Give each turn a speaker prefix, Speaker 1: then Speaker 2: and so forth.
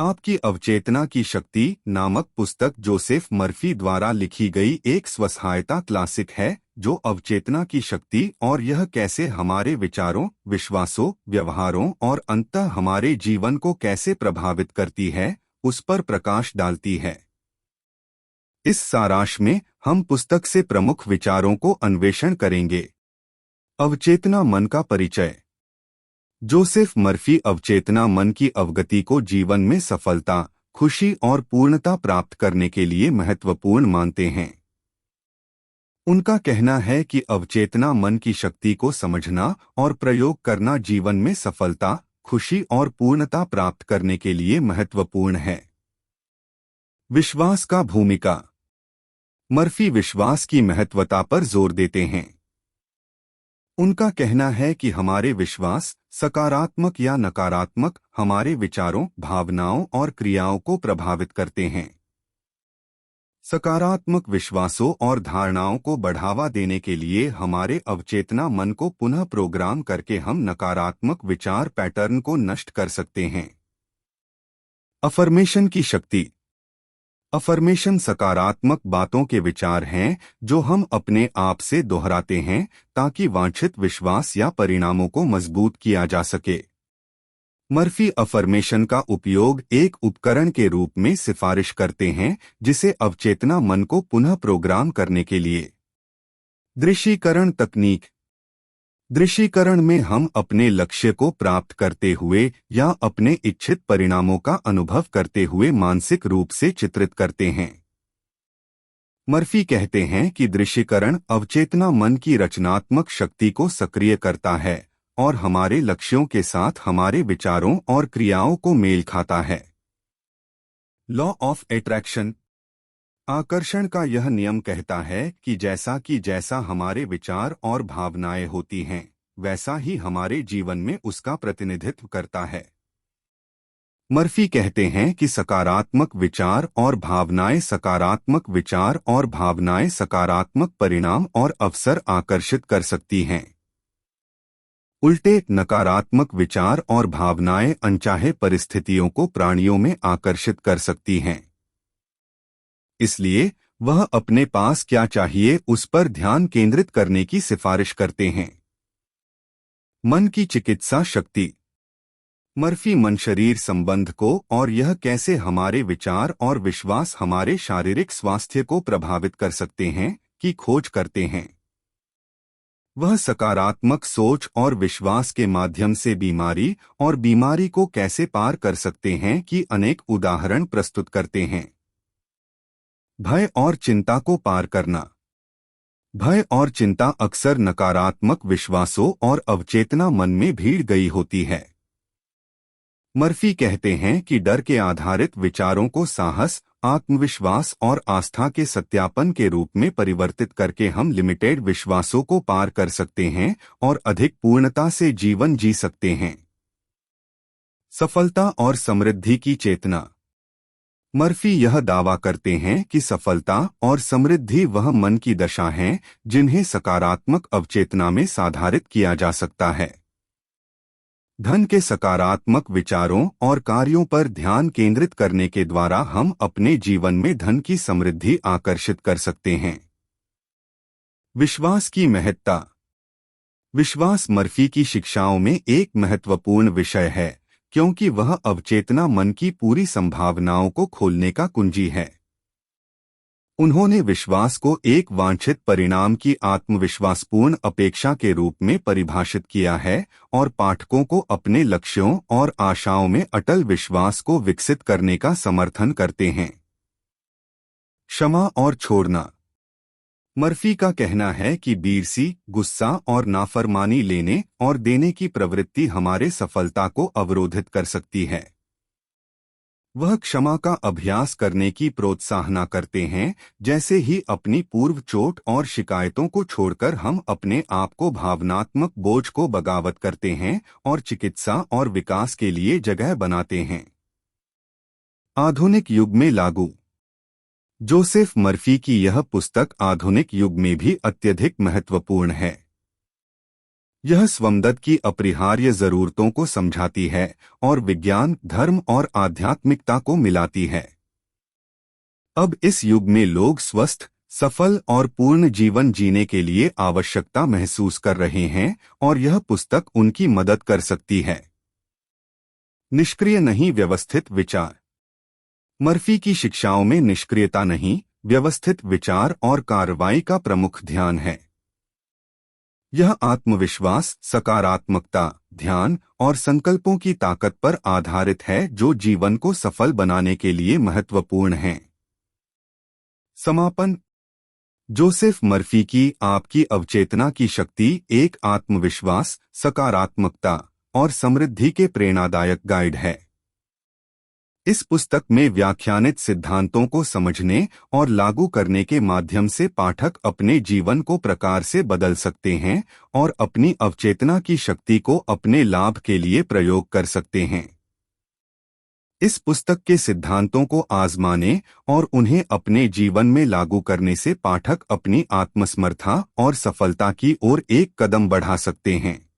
Speaker 1: आपकी अवचेतना की शक्ति नामक पुस्तक जोसेफ मर्फी द्वारा लिखी गई एक स्वसहायता क्लासिक है जो अवचेतना की शक्ति और यह कैसे हमारे विचारों, विश्वासों, व्यवहारों और अंततः हमारे जीवन को कैसे प्रभावित करती है, उस पर प्रकाश डालती है। इस सारांश में हम पुस्तक से प्रमुख विचारों को अन्वेषण करेंगे। अवचेतना मन का परिचय। जोसेफ मर्फी अवचेतना मन की अवगति को जीवन में सफलता, खुशी और पूर्णता प्राप्त करने के लिए महत्वपूर्ण मानते हैं। उनका कहना है कि अवचेतना मन की शक्ति को समझना और प्रयोग करना जीवन में सफलता, खुशी और पूर्णता प्राप्त करने के लिए महत्वपूर्ण है। विश्वास का भूमिका। मर्फी विश्वास की महत्वता पर जोर देते हैं। उनका कहना है कि हमारे विश्वास, सकारात्मक या नकारात्मक, हमारे विचारों, भावनाओं और क्रियाओं को प्रभावित करते हैं। सकारात्मक विश्वासों और धारणाओं को बढ़ावा देने के लिए हमारे अवचेतना मन को पुनः प्रोग्राम करके हम नकारात्मक विचार पैटर्न को नष्ट कर सकते हैं। अफर्मेशन की शक्ति। अफर्मेशन सकारात्मक बातों के विचार हैं जो हम अपने आप से दोहराते हैं ताकि वांछित विश्वास या परिणामों को मजबूत किया जा सके। मर्फी अफर्मेशन का उपयोग एक उपकरण के रूप में सिफारिश करते हैं जिसे अवचेतना मन को पुनः प्रोग्राम करने के लिए। दृश्यीकरण तकनीक। दृश्यीकरण में हम अपने लक्ष्य को प्राप्त करते हुए या अपने इच्छित परिणामों का अनुभव करते हुए मानसिक रूप से चित्रित करते हैं। मर्फी कहते हैं कि दृश्यीकरण अवचेतना मन की रचनात्मक शक्ति को सक्रिय करता है और हमारे लक्ष्यों के साथ हमारे विचारों और क्रियाओं को मेल खाता है। Law of attraction. आकर्षण का यह नियम कहता है कि जैसा हमारे विचार और भावनाएं होती हैं, वैसा ही हमारे जीवन में उसका प्रतिनिधित्व करता है। मर्फी कहते हैं कि सकारात्मक विचार और भावनाएं सकारात्मक परिणाम और अवसर आकर्षित कर सकती हैं। उल्टे नकारात्मक विचार और भावनाएं अनचाहे परिस्थितियों को प्राणियों में आकर्षित कर सकती हैं। इसलिए वह अपने पास क्या चाहिए उस पर ध्यान केंद्रित करने की सिफारिश करते हैं। मन की चिकित्सा शक्ति। मर्फी मन शरीर संबंध को और यह कैसे हमारे विचार और विश्वास हमारे शारीरिक स्वास्थ्य को प्रभावित कर सकते हैं की खोज करते हैं। वह सकारात्मक सोच और विश्वास के माध्यम से बीमारी को कैसे पार कर सकते हैं की अनेक उदाहरण प्रस्तुत करते हैं। भय और चिंता को पार करना। भय और चिंता अक्सर नकारात्मक विश्वासों और अवचेतना मन में भीड़ गई होती है। मर्फी कहते हैं कि डर के आधारित विचारों को साहस, आत्मविश्वास और आस्था के सत्यापन के रूप में परिवर्तित करके हम लिमिटेड विश्वासों को पार कर सकते हैं और अधिक पूर्णता से जीवन जी सकते हैं। सफलता और समृद्धि की चेतना। मर्फी यह दावा करते हैं कि सफलता और समृद्धि वह मन की दशा हैं जिन्हें सकारात्मक अवचेतना में साधारित किया जा सकता है। धन के सकारात्मक विचारों और कार्यों पर ध्यान केंद्रित करने के द्वारा हम अपने जीवन में धन की समृद्धि आकर्षित कर सकते हैं। विश्वास की महत्ता। विश्वास मर्फी की शिक्षाओं में एक महत्वपूर्ण विषय है क्योंकि वह अवचेतना मन की पूरी संभावनाओं को खोलने का कुंजी है। उन्होंने विश्वास को एक वांछित परिणाम की आत्मविश्वासपूर्ण अपेक्षा के रूप में परिभाषित किया है और पाठकों को अपने लक्ष्यों और आशाओं में अटल विश्वास को विकसित करने का समर्थन करते हैं। क्षमा और छोड़ना। मर्फी का कहना है कि बीरसी, गुस्सा और नाफरमानी लेने और देने की प्रवृत्ति हमारे सफलता को अवरोधित कर सकती है। वह क्षमा का अभ्यास करने की प्रोत्साहना करते हैं, जैसे ही अपनी पूर्व चोट और शिकायतों को छोड़कर हम अपने आप को भावनात्मक बोझ को बगावत करते हैं और चिकित्सा और विकास के लिए जगह बनाते हैं। आधुनिक युग में लागू। जोसेफ मर्फी की यह पुस्तक आधुनिक युग में भी अत्यधिक महत्वपूर्ण है। यह स्वमदद की अपरिहार्य जरूरतों को समझाती है और विज्ञान, धर्म और आध्यात्मिकता को मिलाती है। अब इस युग में लोग स्वस्थ, सफल और पूर्ण जीवन जीने के लिए आवश्यकता महसूस कर रहे हैं और यह पुस्तक उनकी मदद कर सकती है। निष्क्रिय नहीं, व्यवस्थित विचार। मर्फी की शिक्षाओं में निष्क्रियता नहीं, व्यवस्थित विचार और कार्रवाई का प्रमुख ध्यान है। यह आत्मविश्वास, सकारात्मकता, ध्यान और संकल्पों की ताकत पर आधारित है जो जीवन को सफल बनाने के लिए महत्वपूर्ण हैं। समापन। जोसेफ मर्फी की आपकी अवचेतना की शक्ति एक आत्मविश्वास, सकारात्मकता और समृद्धि के प्रेरणादायक गाइड है। इस पुस्तक में व्याख्यानित सिद्धांतों को समझने और लागू करने के माध्यम से पाठक अपने जीवन को प्रकार से बदल सकते हैं और अपनी अवचेतना की शक्ति को अपने लाभ के लिए प्रयोग कर सकते हैं। इस पुस्तक के सिद्धांतों को आजमाने और उन्हें अपने जीवन में लागू करने से पाठक अपनी आत्मसमर्था और सफलता की ओर एक कदम बढ़ा सकते हैं।